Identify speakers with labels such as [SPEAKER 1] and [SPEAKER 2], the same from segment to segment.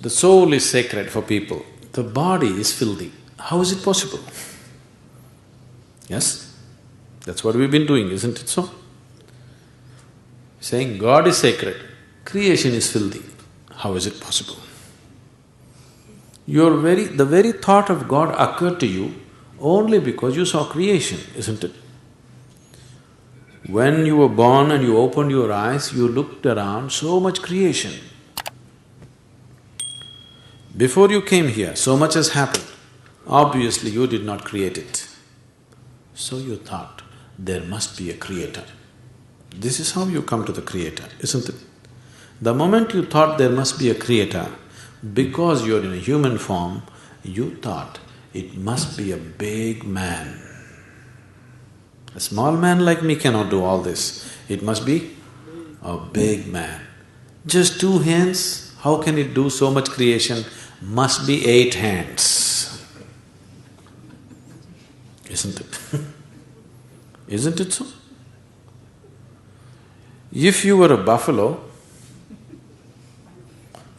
[SPEAKER 1] The soul is sacred for people, the body is filthy. How is it possible? Yes? That's what we've been doing, isn't it so? Saying God is sacred, creation is filthy. How is it possible? The very thought of God occurred to you only because you saw creation, isn't it? When you were born and you opened your eyes, you looked around, so much creation. Before you came here, so much has happened. Obviously, you did not create it. So you thought, there must be a creator. This is how you come to the creator, isn't it? The moment you thought there must be a creator, because you're in a human form, you thought it must be a big man. A small man like me cannot do all this. It must be a big man. Just 2 hands, how can it do so much creation? Must be 8 hands. Isn't it? Isn't it so? If you were a buffalo,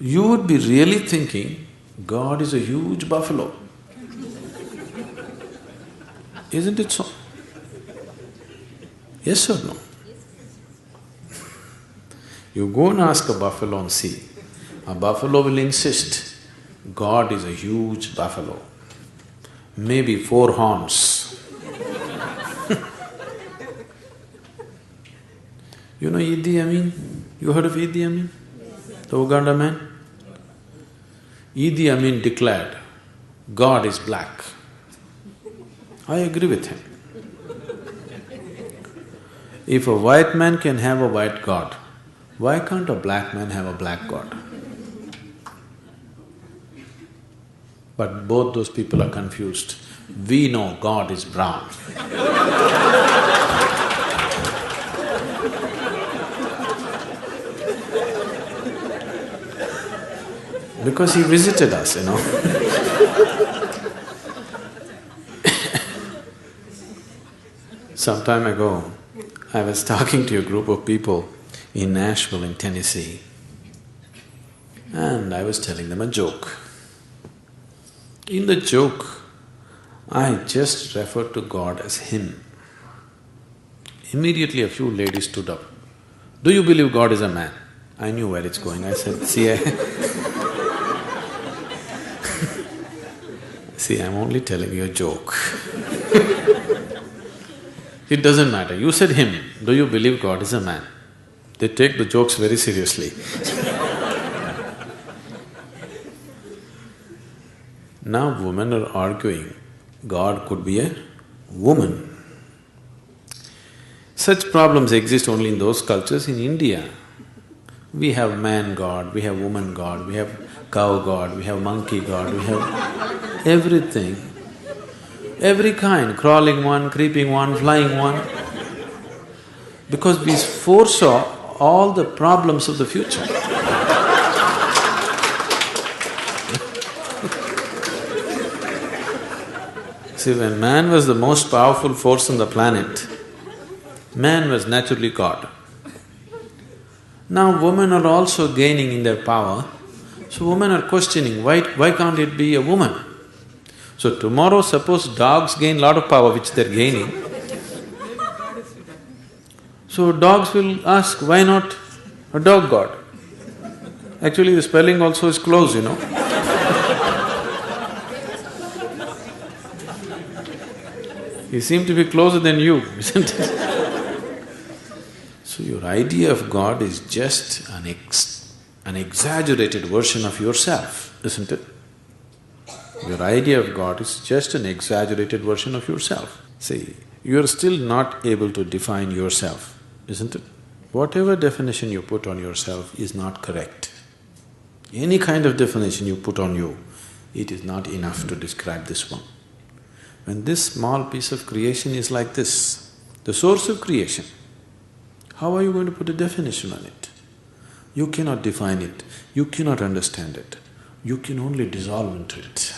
[SPEAKER 1] you would be really thinking, God is a huge buffalo. Isn't it so? Yes or no? You go and ask a buffalo and see. A buffalo will insist, God is a huge buffalo, maybe 4 horns. You know Idi Amin? You heard of Idi Amin? The Uganda man? Idi Amin declared, God is black. I agree with him. If a white man can have a white God, why can't a black man have a black God? But both those people are confused. We know God is brown. Because he visited us, you know. Some time ago, I was talking to a group of people in Nashville in Tennessee, and I was telling them a joke. In the joke, I just referred to God as Him. Immediately a few ladies stood up. Do you believe God is a man? I knew where it's going. I said, See, I'm only telling you a joke. It doesn't matter. You said him, do you believe God is a man? They take the jokes very seriously. Now women are arguing, God could be a woman. Such problems exist only in those cultures. In India, we have man God, we have woman God, we have cow God, we have monkey God, we have everything. Every kind, crawling one, creeping one, flying one. Because we foresaw all the problems of the future. See, when man was the most powerful force on the planet, man was naturally God. Now women are also gaining in their power, so women are questioning, why can't it be a woman? So tomorrow suppose dogs gain lot of power which they're gaining, so dogs will ask, why not a dog god? Actually the spelling also is close, you know. He seemed to be closer than you, isn't it? So your idea of God is just an exaggerated version of yourself, isn't it? Your idea of God is just an exaggerated version of yourself. See, you're still not able to define yourself, isn't it? Whatever definition you put on yourself is not correct. Any kind of definition you put on you, it is not enough to describe this one. When this small piece of creation is like this, the source of creation, how are you going to put a definition on it? You cannot define it, you cannot understand it, you can only dissolve into it.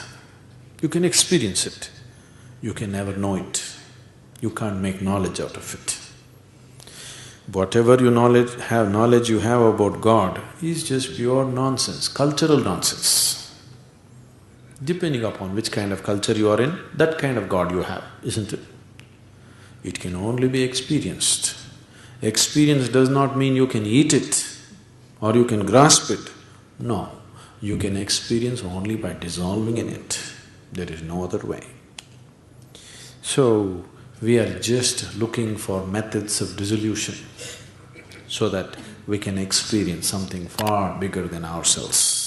[SPEAKER 1] You can experience it, you can never know it, you can't make knowledge out of it. Whatever knowledge you have about God is just pure nonsense, cultural nonsense. Depending upon which kind of culture you are in, that kind of God you have, isn't it? It can only be experienced. Experience does not mean you can eat it or you can grasp it. No, you can experience only by dissolving in it. There is no other way. So, we are just looking for methods of dissolution so that we can experience something far bigger than ourselves.